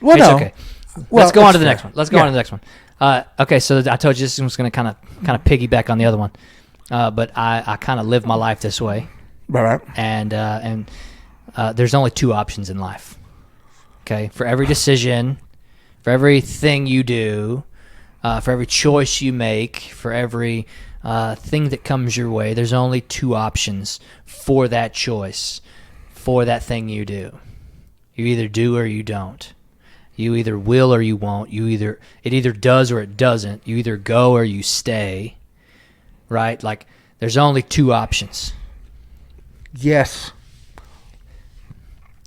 Well, it's no. okay. Well, Let's go on to the fair. next one. Let's go on to the next one. Okay, so I told you this was going to kind of piggyback on the other one, but I kind of live my life this way, Right. and there's only two options in life. Okay, for every decision, for everything you do, for every choice you make, for every thing that comes your way, there's only two options for that choice, for that thing you do. You either do or you don't. You either will or you won't. It either does or it doesn't. You either go or you stay. Right? Like, there's only two options. Yes.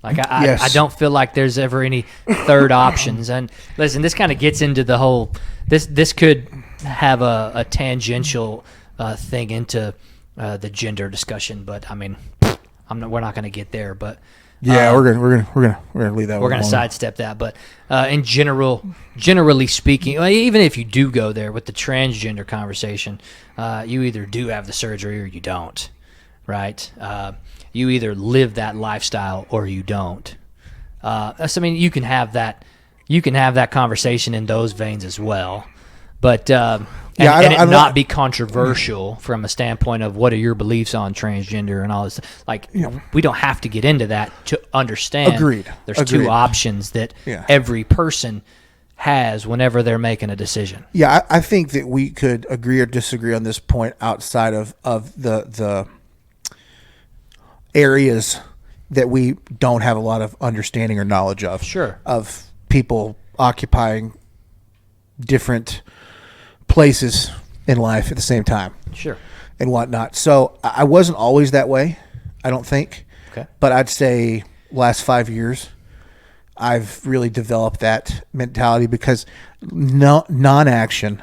Like, Yes. I don't feel like there's ever any third options. And listen, this kind of gets into the whole. This could have a tangential thing into the gender discussion, but I mean, we're not going to get there. But Yeah, we're gonna leave that. we're going to sidestep that. But in generally speaking, even if you do go there with the transgender conversation, you either do have the surgery or you don't, right? You either live that lifestyle or you don't. I mean, you can have that conversation in those veins as well, but and it not be controversial from a standpoint of what are your beliefs on transgender and all this. Like, we don't have to get into that to understand. Agreed. There's two options that every person has whenever they're making a decision. Yeah, I think that we could agree or disagree on this point outside of the areas that we don't have a lot of understanding or knowledge of. Sure. Of people occupying different places in life at the same time. Sure. And whatnot. So I wasn't always that way, I don't think. Okay. But I'd say last 5 years, I've really developed that mentality because non-action,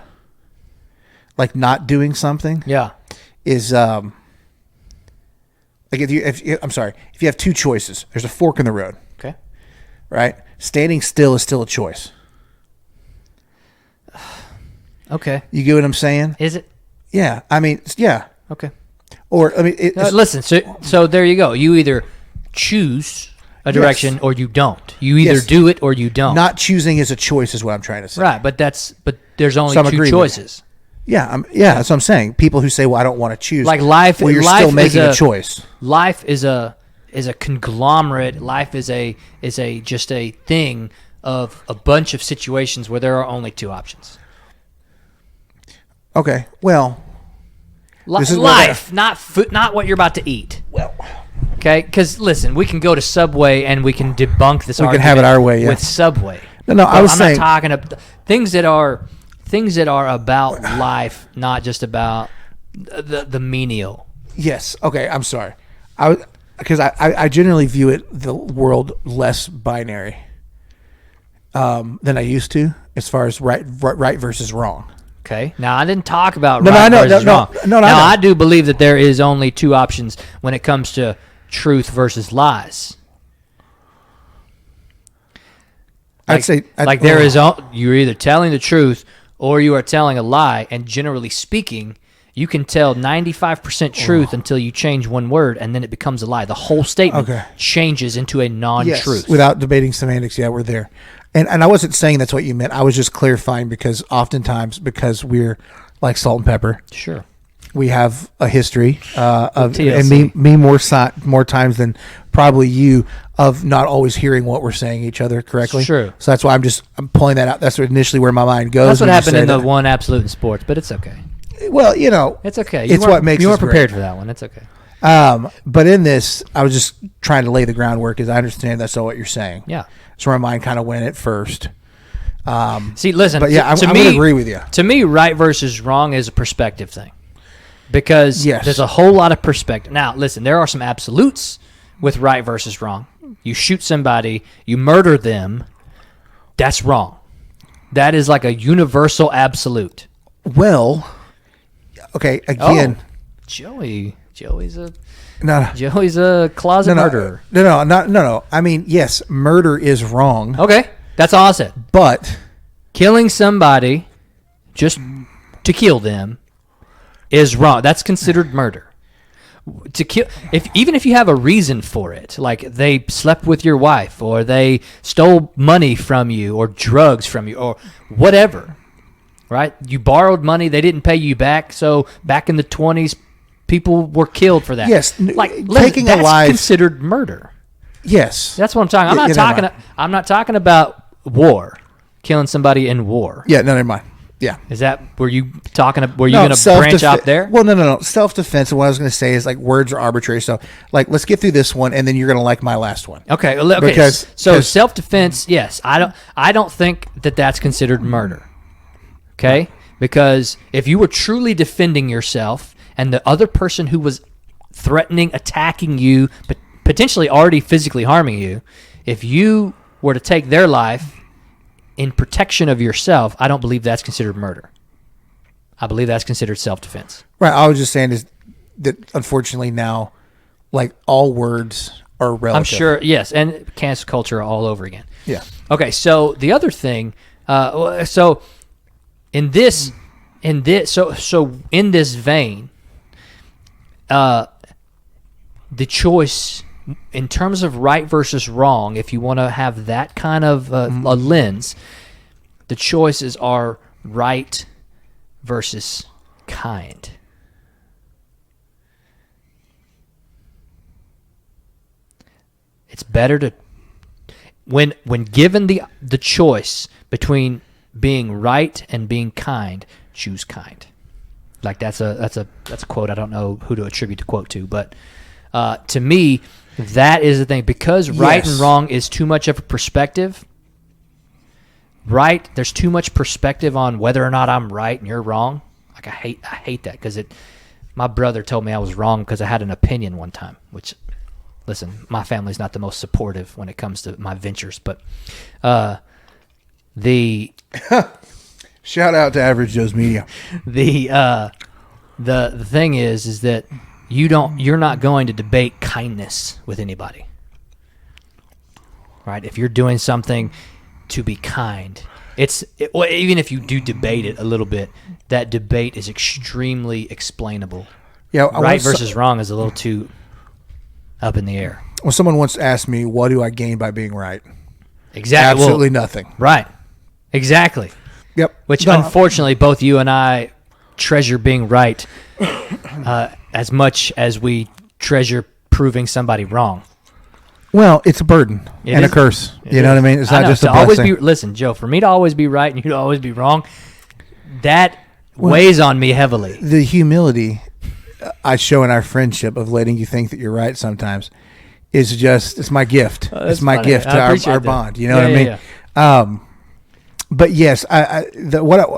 like not doing something, is like if you have two choices, there's a fork in the road. Okay. Right? Standing still is still a choice. Okay. You get what I'm saying? Is it? Yeah. I mean, yeah. Okay. Or I mean, listen. So there you go. You either choose a direction or you don't. You either do it or you don't. Not choosing is a choice, is what I'm trying to say. Right, but there's only two choices. Yeah, that's what I'm saying. People who say, "Well, I don't want to choose," like life. Well, you're life still making a choice. Life is a conglomerate. Life is just a thing of a bunch of situations where there are only two options. Okay, well, this is life, not food, not what you're about to eat. Well, okay, because listen, we can go to Subway and we can debunk this. We can have it our way, with Subway. No, I'm not talking about things that are about life, not just about the menial. Yes. Okay. I'm sorry. Because I generally view the world less binary than I used to, as far as right versus wrong. Okay. Now, I didn't talk about versus wrong. No, now, I do believe that there is only two options when it comes to truth versus lies. I'd say there is you're either telling the truth or you are telling a lie, and generally speaking, you can tell 95% truth until you change one word, and then it becomes a lie. The whole statement changes into a non-truth. Yes, without debating semantics, we're there. And I wasn't saying that's what you meant. I was just clarifying because oftentimes, because we're like salt and pepper. Sure. We have a history of TLC. and me more times than probably you of not always hearing what we're saying each other correctly. Sure. So that's why I'm pulling that out. That's initially where my mind goes. That's what happened in the one absolute in sports, but it's okay. Well, it's okay. It's what makes you us weren't prepared great. for that one. It's okay. But in this, I was just trying to lay the groundwork, as I understand that's all what you're saying. Yeah. That's where my mind kind of went at first. See, listen. But yeah, I'm going to agree with you. To me, right versus wrong is a perspective thing, because there's a whole lot of perspective. Now, listen, there are some absolutes with right versus wrong. You shoot somebody, you murder them, that's wrong. That is like a universal absolute. Well, okay, again. Joey's a closet murderer. No. I mean, yes, murder is wrong. Okay, that's all I said. But killing somebody just to kill them is wrong. That's considered murder. to kill, even if you have a reason for it, like they slept with your wife or they stole money from you or drugs from you or whatever, right? You borrowed money, they didn't pay you back, so back in the 20s, people were killed for that. Yes, like taking that's a life considered murder. Yes, that's what I'm talking. I'm not talking about war, killing somebody in war. Yeah, no, never mind. Yeah. Is that were you talking? Were you going to branch out there? Well, no. Self-defense. And what I was going to say is like words are arbitrary. So like, let's get through this one, and then you're going to like my last one. Okay. Because self-defense. Yes, I don't think that that's considered murder. Okay. Because if you were truly defending yourself, and the other person who was threatening, attacking you, but potentially already physically harming you, if you were to take their life in protection of yourself, I don't believe that's considered murder. I believe that's considered self-defense. Right. I was just saying is that unfortunately now, like all words are relative. I'm sure, yes, and cancel culture all over again. Yeah. Okay, so the other thing, so in this vein, the choice in terms of right versus wrong, if you want to have that kind of a lens, the choices are right versus kind. It's better to when given the choice between being right and being kind, choose kind. Like that's a quote. I don't know who to attribute the quote to, but to me, that is the thing. Because right and wrong is too much of a perspective. Right, there's too much perspective on whether or not I'm right and you're wrong. Like I hate that because my brother told me I was wrong because I had an opinion one time. Which, listen, my family's not the most supportive when it comes to my ventures, but the shout out to Average Joe's Media. The thing is that you're not going to debate kindness with anybody, right? If you're doing something to be kind, even if you do debate it a little bit, that debate is extremely explainable. Yeah, right versus wrong is a little too up in the air. Well, someone once asked me, "What do I gain by being right?" Exactly, absolutely nothing. Right, exactly. Yep. Which unfortunately, both you and I treasure being right as much as we treasure proving somebody wrong. Well, it's a burden and a curse. You know what I mean? It's not just a blessing. Listen, Joe, for me to always be right and you to always be wrong, that weighs on me heavily. The humility I show in our friendship of letting you think that you're right sometimes is just, it's my gift. It's my gift to our bond. You know what I mean? Yeah. But yes, I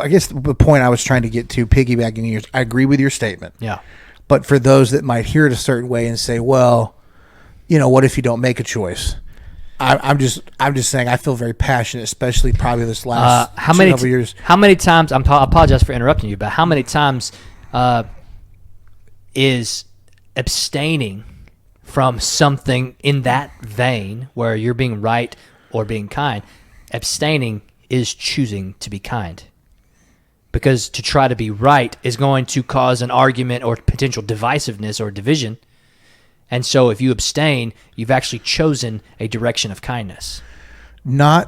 guess the point I was trying to get to, piggybacking yours, I agree with your statement. Yeah. But for those that might hear it a certain way and say, well, what if you don't make a choice? I'm just saying I feel very passionate, especially probably this last several years. How many times, I apologize for interrupting you, but how many times is abstaining from something in that vein where you're being right or being kind, abstaining is choosing to be kind? Because to try to be right is going to cause an argument or potential divisiveness or division. And so if you abstain, you've actually chosen a direction of kindness. I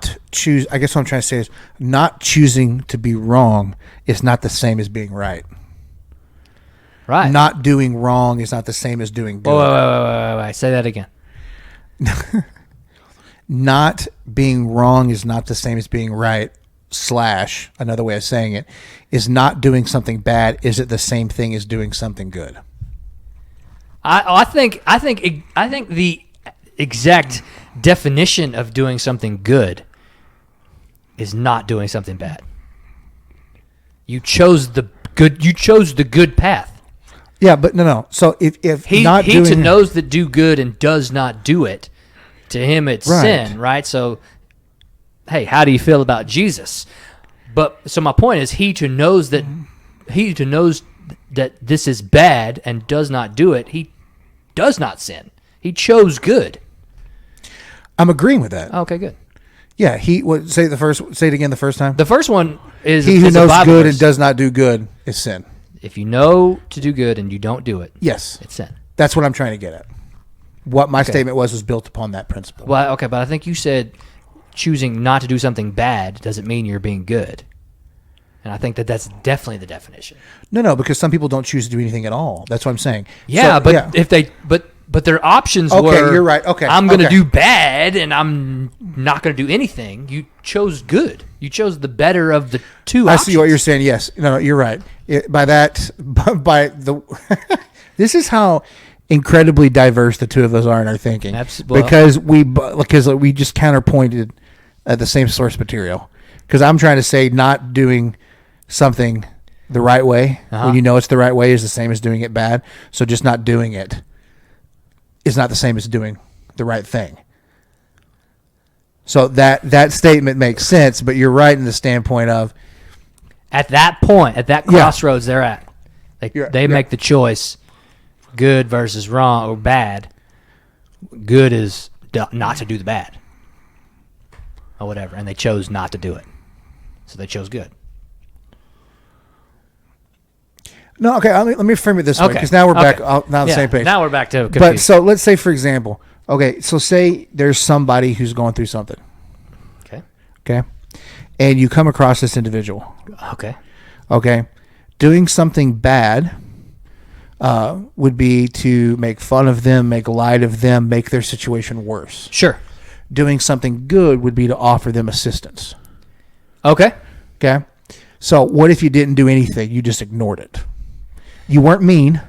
guess what I'm trying to say is not choosing to be wrong is not the same as being right. Right. Not doing wrong is not the same as doing good. Wait. Say that again. Not being wrong is not the same as being right. / another way of saying it is not doing something bad. Is it the same thing as doing something good? I think the exact definition of doing something good is not doing something bad. You chose the good path. Yeah, but no. So if he knows that do good and does not do it, to him it's sin, right? So, hey, how do you feel about Jesus? But so my point is, he who knows that this is bad and does not do it, he does not sin. He chose good. I'm agreeing with that. Okay, good. Yeah, say it again the first time. The first one is he who knows good and does not do good is sin. If you know to do good and you don't do it, yes, it's sin. That's what I'm trying to get at. What my statement was built upon that principle. Well, okay, but I think you said choosing not to do something bad doesn't mean you're being good. And I think that's definitely the definition. No, because some people don't choose to do anything at all. That's what I'm saying. Yeah, so, but if they but their options were, you're right. Okay, I'm going to do bad and I'm not going to do anything. You chose good. You chose the better of the two options. I see what you're saying. Yes. No, you're right. This is how incredibly diverse the two of us are in our thinking. Because we just counterpointed at the same source material. Because I'm trying to say not doing something the right way when you know it's the right way is the same as doing it bad. So just not doing it is not the same as doing the right thing. So that statement makes sense, but you're right in the standpoint of at that crossroads they're at. They make the choice, good versus wrong or bad. Good is not to do the bad or whatever, and they chose not to do it. So they chose good. No, okay. Let me frame it this way, because now we're back on the same page. Now we're back to confused. But so let's say, for example, so say there's somebody who's going through something. Okay. And you come across this individual. Okay. Doing something bad would be to make fun of them, make light of them, make their situation worse. Sure. Doing something good would be to offer them assistance. Okay. So what if you didn't do anything? You just ignored it. You weren't mean.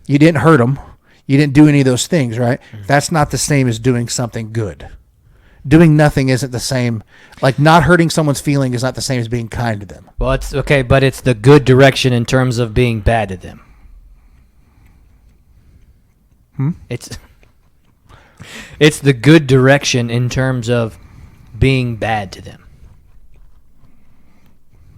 You didn't hurt them. You didn't do any of those things, right? Mm-hmm. That's not the same as doing something good. Doing nothing isn't the same. Like not hurting someone's feeling is not the same as being kind to them. Well, it's okay, but it's the good direction in terms of being bad to them. It's the good direction in terms of being bad to them.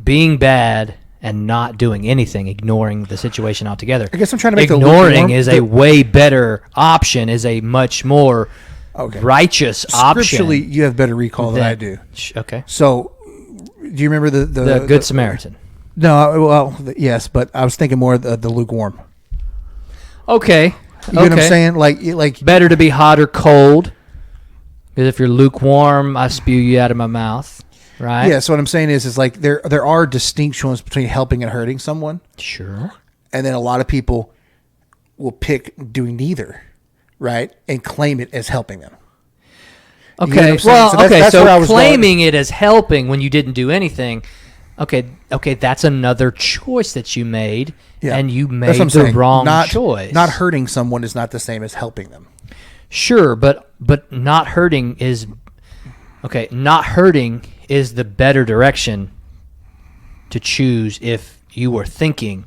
Being bad and not doing anything, ignoring the situation altogether. I guess I'm trying to make ignoring is a way better option, is a much more righteous option. Scripturally, you have better recall than I do. Okay. So, do you remember the Good Samaritan? No, well, yes, but I was thinking more of the lukewarm. Okay. You know what I'm saying? Like better to be hot or cold. Because if you're lukewarm, I spew you out of my mouth. Right. Yeah. So what I'm saying is like there are distinctions between helping and hurting someone. Sure. And then a lot of people will pick doing neither, right, and claim it as helping them. Okay. So claiming it as helping when you didn't do anything. Okay. That's another choice that you made, and you made the wrong choice. Not hurting someone is not the same as helping them. Sure, but not hurting is okay. Not hurting is the better direction to choose if you were thinking,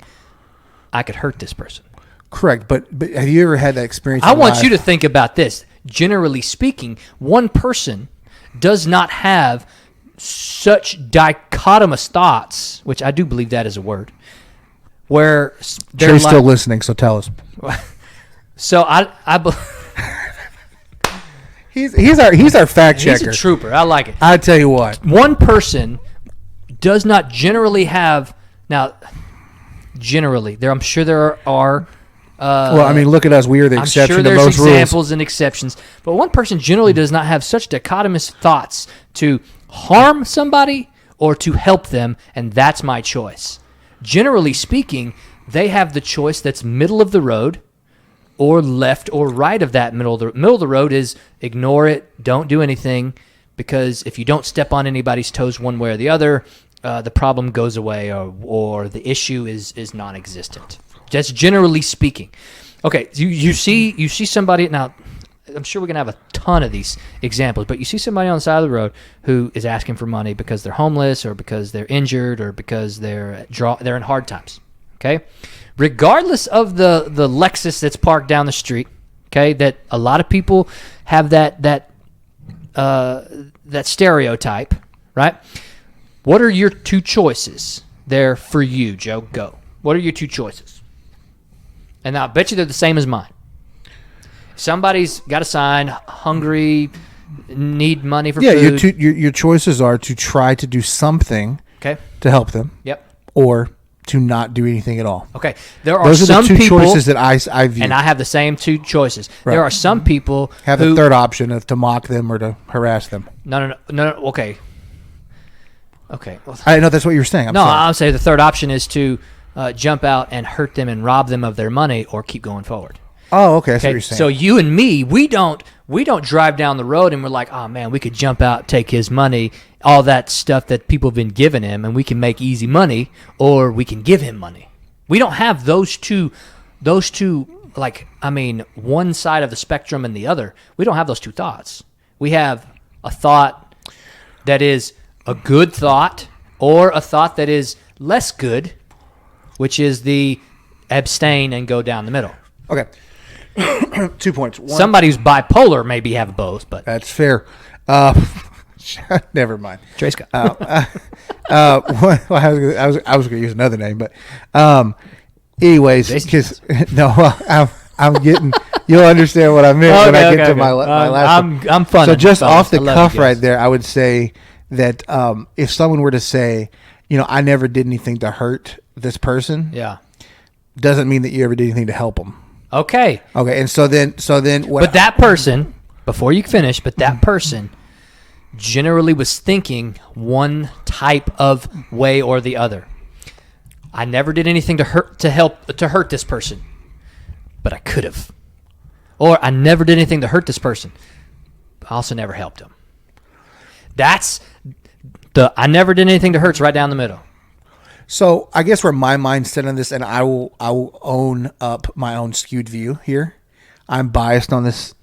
I could hurt this person. Correct, but have you ever had that experience? I want you to think about this. Generally speaking, one person does not have such dichotomous thoughts, which I do believe that is a word, where they're Trey's still listening, so tell us. So I believe. He's our fact checker. He's a trooper. I like it. I tell you what. One person does not generally have generally I'm sure there are. Well, I mean, look at us. We are the exception to most rules. I'm sure there's examples and exceptions, but one person generally does not have such dichotomous thoughts to harm somebody or to help them, and that's my choice. Generally speaking, they have the choice that's middle of the road, or left or right of that middle of the road is ignore it, don't do anything, because if you don't step on anybody's toes one way or the other, the problem goes away or the issue is non-existent. Just generally speaking. Okay, you see somebody, now I'm sure we're going to have a ton of these examples, but you see somebody on the side of the road who is asking for money because they're homeless or because they're injured or because they're in hard times, okay? Regardless of the Lexus that's parked down the street, okay, that a lot of people have that stereotype, right? What are your two choices there for you, Joe? Go. What are your two choices? And I bet you they're the same as mine. Somebody's got a sign, hungry, need money for food. Yeah, your choices are to try to do something to help them. Yep. Or to not do anything at all. Okay, there are Those are some the two people, choices that I view. and I have the same two choices. Right. There are some people have who the third option of to mock them or to harass them. No. Okay. Well, I know that's what you were saying. I'll say the third option is to jump out and hurt them and rob them of their money, or keep going forward. Oh, okay. That's what you're saying. So you and me, we don't drive down the road and we're like, oh man, we could jump out, take his money, all that stuff that people have been giving him, and we can make easy money, or we can give him money. We don't have those two, one side of the spectrum and the other. We don't have those two thoughts. We have a thought that is a good thought, or a thought that is less good, which is the abstain and go down the middle. Okay. 2 points. One, somebody who's bipolar maybe have both, but that's fair. Never mind. Trey Scott. I was going to use another name, but anyways, because I'm getting. You'll understand what I meant when I get to my last. I'm fun. So just off the cuff, right there, I would say that if someone were to say, I never did anything to hurt this person, doesn't mean that you ever did anything to help them. Okay. And so then what? But that person, before you finish, that person generally was thinking one type of way or the other. I never did anything to hurt this person, but I could have. Or I never did anything to hurt this person, but I also never helped him. That's I never did anything to hurt's right down the middle. So I guess where my mind's set on this, and I will own up my own skewed view here. I'm biased on this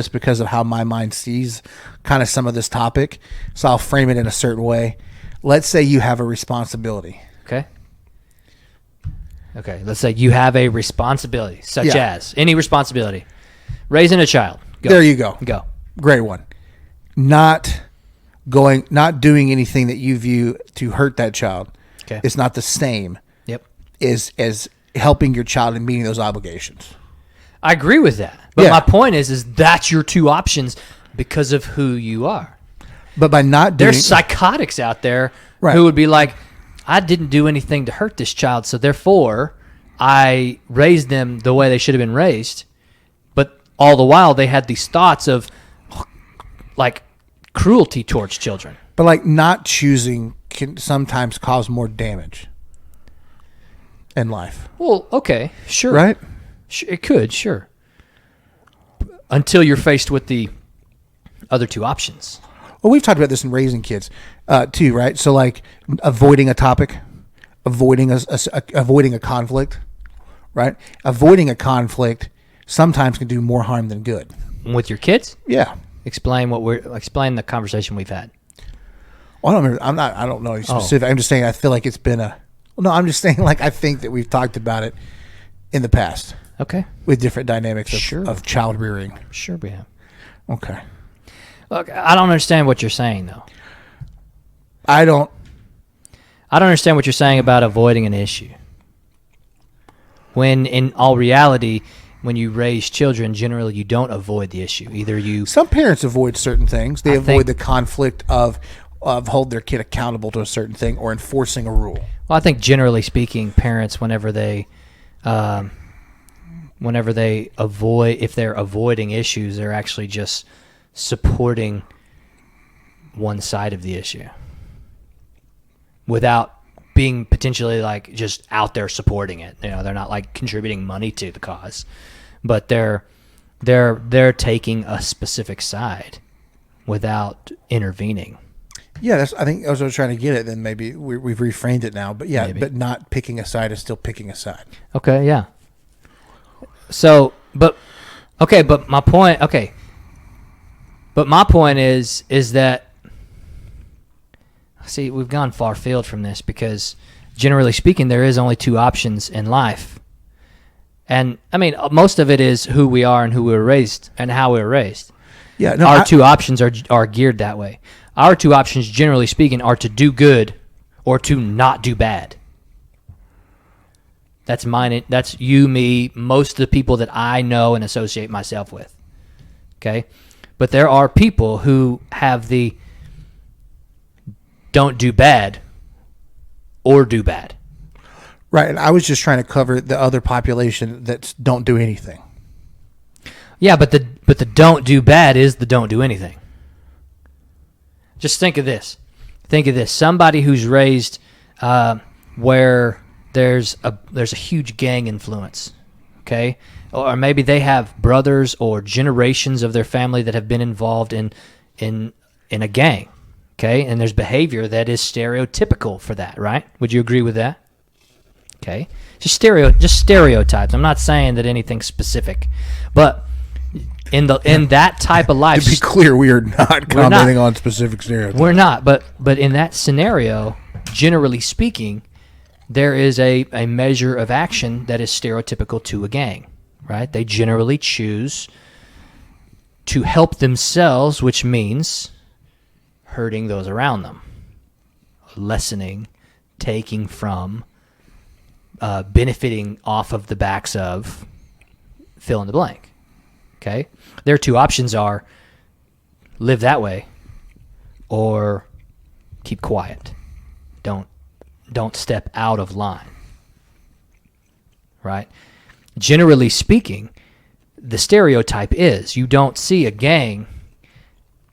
because of how my mind sees kind of some of this topic. So I'll frame it in a certain way. Let's say you have a responsibility. Okay. Let's say you have a responsibility, such as any responsibility, raising a child. Go. There you go. Go. Great one. Not doing anything that you view to hurt that child. Okay. It's not the same. Yep. As helping your child and meeting those obligations. I agree with that. But my point is that's your two options because of who you are. But by not doing... There's psychotics out there who would be like, I didn't do anything to hurt this child, so therefore I raised them the way they should have been raised. But all the while they had these thoughts of like cruelty towards children. But not choosing can sometimes cause more damage in life. Well, okay, sure. Right? It could, sure. Until you're faced with the other two options. Well, we've talked about this in raising kids, too, right? So, avoiding a topic, avoiding a conflict, right? Avoiding a conflict sometimes can do more harm than good. With your kids? Yeah. Explain the conversation we've had. Well, I don't remember. I don't know any specific. I'm just saying I feel like it's been I'm just saying I think that we've talked about it in the past. Okay. With different dynamics of child rearing. Sure we have. Okay. Look, I don't understand what you're saying, though. I don't understand what you're saying about avoiding an issue. When, in all reality, when you raise children, generally you don't avoid the issue. Some parents avoid certain things. They avoid the conflict of hold their kid accountable to a certain thing or enforcing a rule. Well, I think generally speaking, parents, whenever they if they're avoiding issues, they're actually just supporting one side of the issue without being potentially just out there supporting it. They're not contributing money to the cause, but they're taking a specific side without intervening. Yeah, I think that's what I was trying to get at. Then maybe we've reframed it now, but but not picking a side is still picking a side. Okay, yeah. So, but my point. Okay, but my point is that. See, we've gone far field from this because, generally speaking, there is only two options in life, and I mean most of it is who we are and who we were raised and how we were raised. Yeah, our two options are geared that way. Our two options, generally speaking, are to do good or to not do bad. That's mine. That's you, me, most of the people that I know and associate myself with. Okay? But there are people who have the don't do bad or do bad. Right, and I was just trying to cover the other population that don't do anything. Yeah, but the don't do bad is the don't do anything. Just think of this. Somebody who's raised where there's a huge gang influence, okay? Or maybe they have brothers or generations of their family that have been involved in a gang, okay? And there's behavior that is stereotypical for that, right? Would you agree with that? Okay, just stereotypes. I'm not saying that anything specific, but in that type of life. To be clear, we are not commenting on specific stereotypes. We're not, but in that scenario, generally speaking, there is a measure of action that is stereotypical to a gang, right? They generally choose to help themselves, which means hurting those around them, lessening, taking from. Benefiting off of the backs of fill in the blank. Okay? Their two options are live that way or keep quiet. Don't step out of line. Right? Generally speaking, the stereotype is you don't see a gang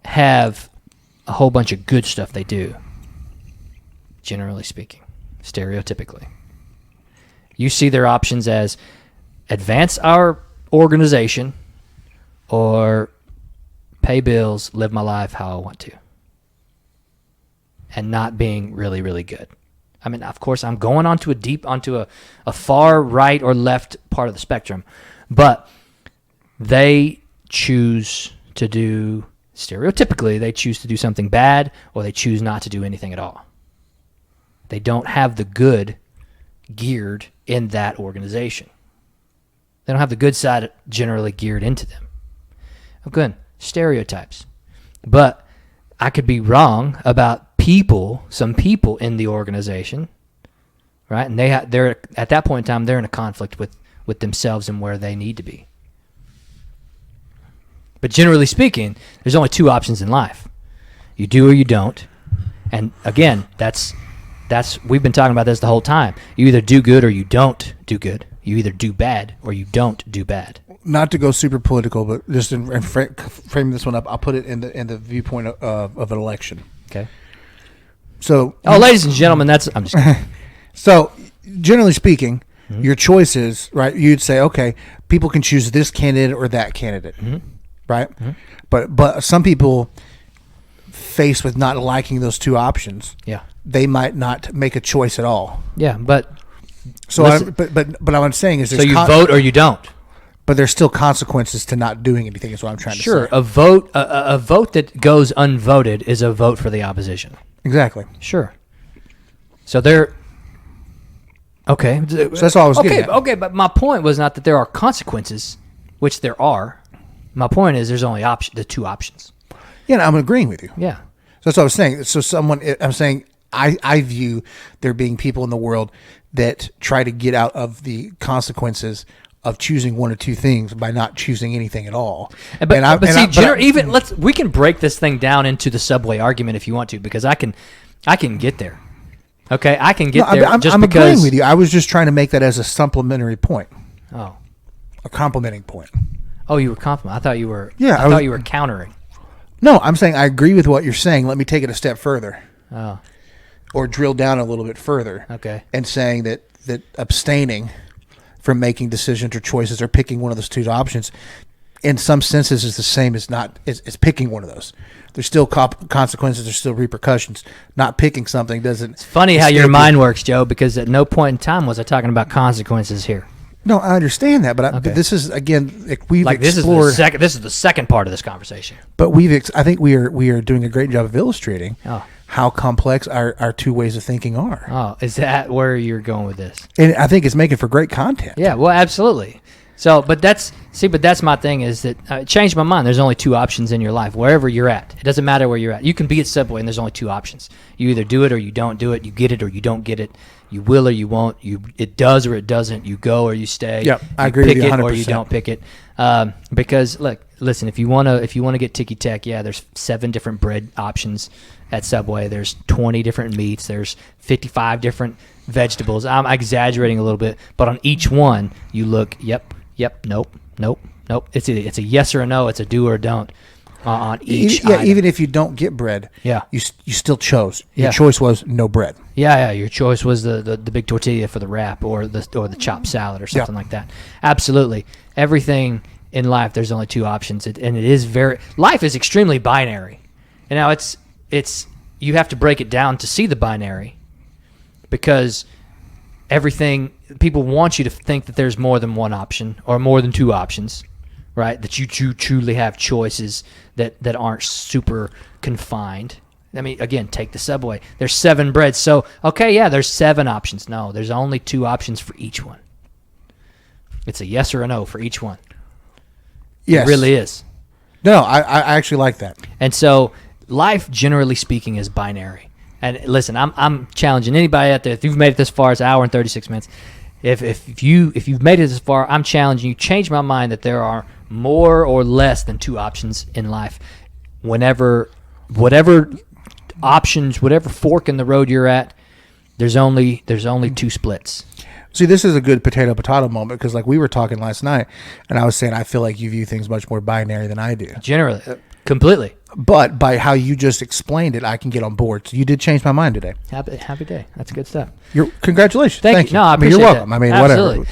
have a whole bunch of good stuff they do. Generally speaking, stereotypically. You see their options as advance our organization or pay bills, live my life how I want to, and not being really, really good. I mean, of course, I'm going onto a far right or left part of the spectrum, but they choose to do, stereotypically, they choose to do something bad or they choose not to do anything at all. They don't have the good geared in that organization. They don't have the good side generally geared into them. Again, stereotypes. But I could be wrong about some people in the organization, right? And they're at that point in time, they're in a conflict with themselves and where they need to be. But generally speaking, there's only two options in life. You do or you don't. And again, that's we've been talking about this the whole time. You either do good or you don't do good. You either do bad or you don't do bad. Not to go super political, but just in frame this one up, I'll put it in the viewpoint of an election. Okay. So, ladies and gentlemen, I'm just kidding. So, generally speaking, your choices, right? You'd say, okay, people can choose this candidate or that candidate, right? Mm-hmm. But some people, faced with not liking those two options, they might not make a choice at all. Yeah, but so but what I'm saying is, so you vote or you don't. But there's still consequences to not doing anything. Is what I'm trying to say. Sure, a vote that goes unvoted is a vote for the opposition. Exactly. Sure. So they're okay. So that's all I was getting at. Okay, but my point was not that there are consequences, which there are. My point is there's only the two options. Yeah, I'm agreeing with you. Yeah. So that's what I was saying. So I'm saying I view there being people in the world that try to get out of the consequences of choosing one or two things by not choosing anything at all. We can break this thing down into the subway argument if you want to, because I can get there. Okay, I can get there. I'm agreeing with you. I was just trying to make that as a supplementary point. Oh, a complimenting point. Oh, you were complimenting. I thought you were. Yeah, I thought you were countering. No, I'm saying I agree with what you're saying. Let me take it a step further. Oh. Or drill down a little bit further. Okay. And saying that abstaining from making decisions or choices or picking one of those two options in some senses is the same as as picking one of those. There's still consequences, there's still repercussions. Not picking something doesn't. It's funny how your mind works, Joe, because at no point in time was I talking about consequences here. No, I understand that, but this is, again, we've explored. This is the second part of this conversation. But I think we are doing a great job of illustrating how complex our two ways of thinking are. Oh, is that where you're going with this? And I think it's making for great content. Yeah, well, absolutely. So, but that's my thing is that it changed my mind. There's only two options in your life, wherever you're at. It doesn't matter where you're at. You can be at Subway, and there's only two options. You either do it or you don't do it. You get it or you don't get it. You will or you won't. It does or it doesn't. You go or you stay. Yep, I agree with you 100%. Pick it or you don't pick it. Because listen, if you wanna get ticky tack, there's 7 different bread options at Subway. There's 20 different meats. There's 55 different vegetables. I'm exaggerating a little bit, but on each one, you look, yep, nope. It's a yes or a no. It's a do or a don't on each item. Even if you don't get bread, you still chose. Your choice was no bread. Yeah. Your choice was the big tortilla for the wrap or the chopped salad or something like that. Absolutely. Everything in life, there's only two options, life is extremely binary. And now it's you have to break it down to see the binary, because everything, people want you to think that there's more than one option or more than two options, right? That you truly have choices that aren't super confined. I mean, again, take the Subway. There's 7 breads. So, okay, yeah, there's 7 options. No, there's only 2 options for each one. It's a yes or a no for each one. Yes. It really is. No, I actually like that. And so life, generally speaking, is binary. And listen, I'm challenging anybody out there. If you've made it this far, it's an hour and 36 minutes. If you've made it this far, I'm challenging you. Change my mind that there are more or less than 2 options in life. Whatever options, whatever fork in the road you're at, there's only 2 splits. See, this is a good potato moment, because like we were talking last night, and I was saying I feel like you view things much more binary than I do. Generally, completely. But by how you just explained it, I can get on board. So you did change my mind today. Happy day. That's good stuff. Congratulations. Thank you. No, I appreciate you're welcome. that. I mean, Absolutely. whatever.